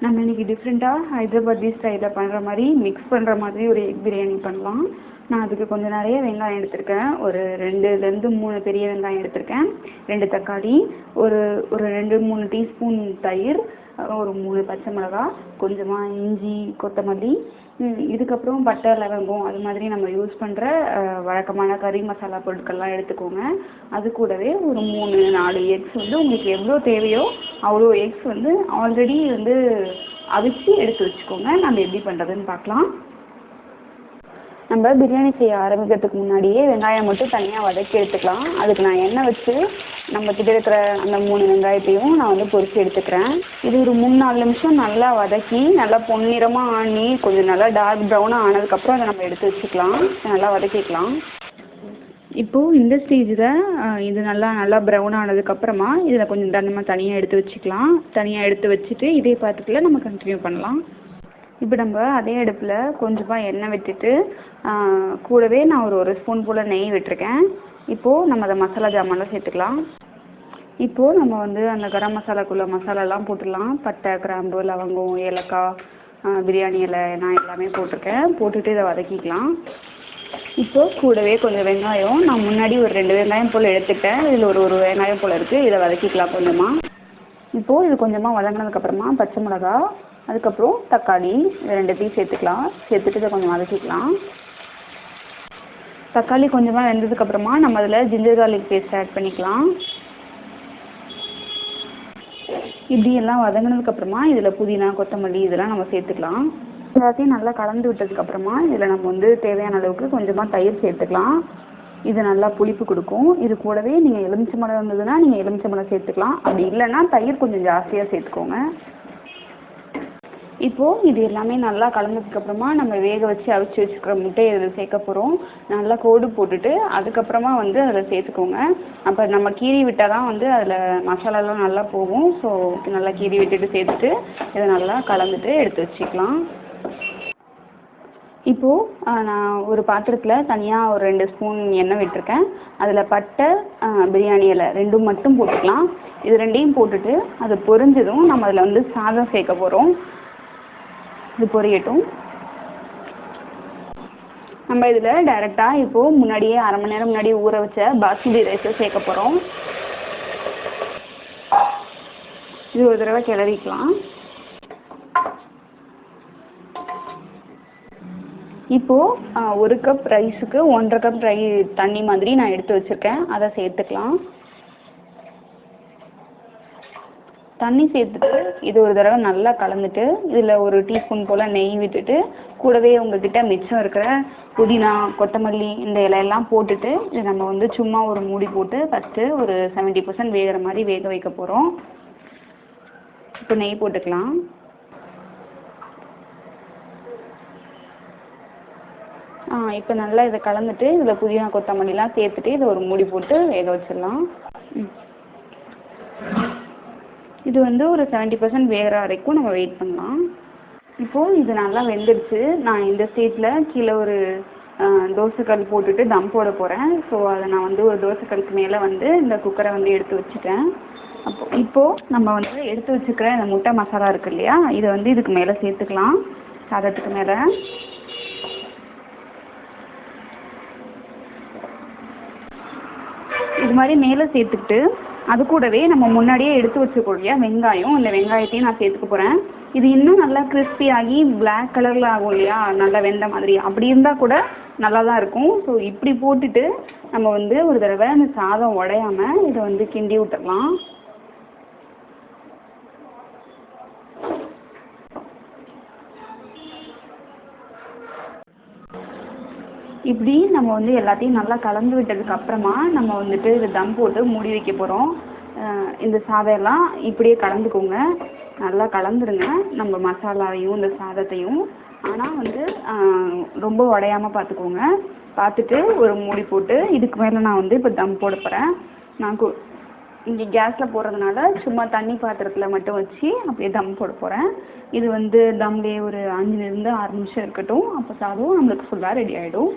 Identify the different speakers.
Speaker 1: நம்ம இன்னைக்கு டிஃப்ரெண்ட்டாக ஹைதராபாத்தி ஸ்டைலில் பண்ணுற மாதிரி மிக்ஸ் பண்ணுற மாதிரி ஒரு எக் பிரியாணி பண்ணலாம். நான் அதுக்கு கொஞ்சம் நிறைய வெங்காயம் எடுத்திருக்கேன். ஒரு 2லேருந்து 3 பெரிய வெங்காயம் எடுத்திருக்கேன். 2 தக்காளி, ஒரு ஒரு 2-3 டீஸ்பூன் தயிர், ஒரு 3 பச்சை மிளகா, கொஞ்சமாக இஞ்சி, கொத்தமல்லி, இதுக்கப்புறம் பட்டை, லவங்கம் அது மாதிரி நம்ம யூஸ் பண்ணுற வழக்கமான கறி மசாலா பொருட்கள்லாம் எடுத்துக்கோங்க. அது கூடவே ஒரு 3-4 எக்ஸ் வந்து உங்களுக்கு எவ்வளோ தேவையோ அவ்வளோ எக்ஸ் வந்து ஆல்ரெடி வந்து அவிச்சு எடுத்து வச்சுக்கோங்க. நம்ம எப்படி பண்ணுறதுன்னு பார்க்கலாம். நம்ம பிரியாணி செய்ய ஆரம்பிக்கிறதுக்கு முன்னாடியே வெங்காயம் மட்டும் தனியாக வதக்கி எடுத்துக்கலாம். அதுக்கு நான் எண்ணெய் வச்சு நம்ம கிட்ட இருக்கிற அந்த 3 வெங்காயத்தையும் நான் வந்து பொரிச்சு எடுத்துக்கிறேன். இது ஒரு 3-4 நிமிஷம் நல்லா வதக்கி நல்லா பொன்னிறமாக ஆனி கொஞ்சம் நல்லா டார்க் ப்ரௌனாக ஆனதுக்கப்புறம் அதை நம்ம எடுத்து வச்சுக்கலாம். நல்லா வதக்கிக்கலாம். இப்போது இந்த ஸ்டேஜில் இது நல்லா ப்ரௌன் ஆனதுக்கப்புறமா இதில் கொஞ்சம் நம்ம தனியாக எடுத்து வச்சுக்கலாம். தனியாக எடுத்து வச்சுட்டு இதே பாத்திரத்தில் நம்ம கண்டினியூ பண்ணலாம். இப்போ நம்ம அதே அடுப்பில் கொஞ்சமாக எண்ணெய் விட்டுட்டு கூடவே நான் ஒரு ஸ்பூன் போல் நெய் விட்டுருக்கேன். இப்போது நம்ம அதை மசாலா ஜாமான்லாம் சேர்த்துக்கலாம். இப்போது நம்ம வந்து அந்த கரம் மசாலாக்குள்ளே மசாலாலாம் போட்டுடலாம். பட்டை, கிராம்பு, லவங்கம், ஏலக்காய், பிரியாணி இலை நான் எல்லாமே போட்டிருக்கேன். போட்டுட்டு இதை வதக்கிக்கலாம். இப்போது கூடவே கொஞ்சம் வெங்காயம், நான் முன்னாடி ஒரு 2 வெங்காயம் போல் எடுத்துக்கிட்டேன். இதில் ஒரு வெங்காயம் போல் இருக்குது. இதை வதக்கிக்கலாம் கொஞ்சமாக. இப்போது இது கொஞ்சமாக வதங்கினதுக்கப்புறமா பச்சை மிளகா, அதுக்கப்புறம் தக்காளி, இது 2த்தையும் சேர்த்துக்கலாம். சேர்த்துட்டு இதை கொஞ்சம் வதக்கிக்கலாம். தக்காளி கொஞ்சமாக வெந்ததுக்கப்புறமா நம்ம அதில் ஜிஞ்சர் கார்லிக் பேஸ்ட் ஆட் பண்ணிக்கலாம். இப்படி எல்லாம் வதங்கினதுக்கப்புறமா இதில் புதினா, கொத்தமல்லி இதெல்லாம் நம்ம சேர்த்துக்கலாம். எல்லாத்தையும் நல்லா கலந்து விட்டதுக்கப்புறமா இதில் நம்ம வந்து தேவையான அளவுக்கு கொஞ்சமாக தயிர் சேர்த்துக்கலாம். இது நல்லா புளிப்பு கொடுக்கும். இது கூடவே நீங்கள் எலுமிச்சம்பழம் இருந்ததுன்னா நீங்கள் எலுமிச்சம்பழம் சேர்த்துக்கலாம். அப்படி இல்லைன்னா தயிர் கொஞ்சம் ஜாஸ்தியாக சேர்த்துக்கோங்க. இப்போது இது எல்லாமே நல்லா கலந்ததுக்கப்புறமா நம்ம வேக வச்சு அவிச்சு வச்சுக்கிற முட்டையை இதில் சேர்க்க போகிறோம். நல்லா கோடு போட்டுட்டு அதுக்கப்புறமா வந்து அதில் சேர்த்துக்கோங்க. அப்போ நம்ம கீறி விட்டால் தான் வந்து அதில் மசாலாலாம் நல்லா போகும். ஸோ நல்லா கீறி விட்டுட்டு சேர்த்துட்டு இதை நல்லா கலந்துட்டு எடுத்து வச்சுக்கலாம். இப்போது நான் ஒரு பாத்திரத்தில் தனியாக ஒரு 2 ஸ்பூன் எண்ணெய் விட்டுருக்கேன். அதில் பட்டை, பிரியாணி இலை 2 மட்டும் போட்டுக்கலாம். இது 2ஐயும் போட்டுட்டு அது பொரிஞ்சதும் நம்ம அதில் வந்து சாதம் சேர்க்க போகிறோம். இது பொரியட்டும். நம்ம இதில் டைரெக்டாக இப்போது முன்னாடியே அரை மணி நேரம் முன்னாடியே ஊற வச்ச பாஸ்மதி ரைஸை சேர்க்க போகிறோம். இது ஒரு தடவை கிளறிக்கலாம். இப்போது 1 கப் ரைஸுக்கு 1.5 கப் தண்ணி மாதிரி நான் எடுத்து வச்சுருக்கேன். அதை சேர்த்துக்கலாம். தண்ணி சேர்த்துட்டு இது ஒரு தடவை நல்லா கலந்துட்டு இதில் ஒரு டீஸ்பூன் போல் நெய் விட்டுட்டு கூடவே உங்ககிட்ட மிச்சம் இருக்கிற புதினா, கொத்தமல்லி இந்த இலையெல்லாம் போட்டுட்டு இது நம்ம வந்து சும்மா ஒரு மூடி போட்டு ஃபஸ்ட்டு ஒரு 70% வேகிற மாதிரி வேக வைக்க போகிறோம். இப்போ நெய் போட்டுக்கலாம். இப்போ நல்லா இதை கலந்துட்டு இதில் புதினா, கொத்தமல்லிலாம் சேர்த்துட்டு இதை ஒரு மூடி போட்டு வேக வச்சிடலாம். இது வந்து ஒரு 70% வேகிற வரைக்கும் நம்ம வெயிட் பண்ணலாம். இப்போது இது நல்லா வெந்துடுச்சு. நான் இந்த ஸ்டேஜில் கீழே ஒரு தோசைக்கல் போட்டுட்டு தம் போட போகிறேன். ஸோ அதை நான் வந்து ஒரு தோசைக்கல்லுக்கு மேலே வந்து இந்த குக்கரை வந்து எடுத்து வச்சுட்டேன். இப்போது நம்ம வந்து எடுத்து வச்சுக்கிற இந்த முட்டை மசாலா இருக்கு இல்லையா, இதை வந்து இதுக்கு மேலே சேர்த்துக்கலாம். சாதத்துக்கு மேலே இது மாதிரி மேலே சேர்த்துக்கிட்டு அது கூடவே நம்ம முன்னாடியே எடுத்து வச்சுக்கூடிய வெங்காயம், இந்த வெங்காயத்தையும் நான் சேர்த்துக்க போகிறேன். இது இன்னும் நல்லா கிறிஸ்பி ஆகி பிளாக் கலரில் ஆகும் இல்லையா, நல்லா வெந்த மாதிரி. அப்படி இருந்தால் கூட நல்லா தான் இருக்கும். ஸோ இப்படி போட்டுட்டு நம்ம வந்து ஒரு தடவை அந்த சாதம் உடையாமல் இதை வந்து கிண்டி விட்டுடலாம். இப்படி நம்ம வந்து எல்லாத்தையும் நல்லா கலந்து விட்டதுக்கு அப்புறமா நம்ம வந்துட்டு இது தம் போட்டு மூடி வைக்க போகிறோம். இந்த சாதம் எல்லாம் இப்படியே கலந்துக்கோங்க. நல்லா கலந்துருங்க நம்ம மசாலாவையும் இந்த சாதத்தையும். ஆனால் வந்து ரொம்ப உடையாமல் பார்த்துக்கோங்க. பார்த்துட்டு ஒரு மூடி போட்டு இதுக்கு மேலே நான் வந்து இப்போ தம் போட போகிறேன். நான் இங்கே கேஸில் போடுறதுனால சும்மா தண்ணி பாத்திரத்தில் மட்டும் வச்சு அப்படியே தம் போட போகிறேன். இது வந்து தம்லேயே ஒரு 5லேருந்து 6 நிமிஷம் இருக்கட்டும். அப்போ சாதம் நம்மளுக்கு ஃபுல்லாக ரெடி ஆகிடும்.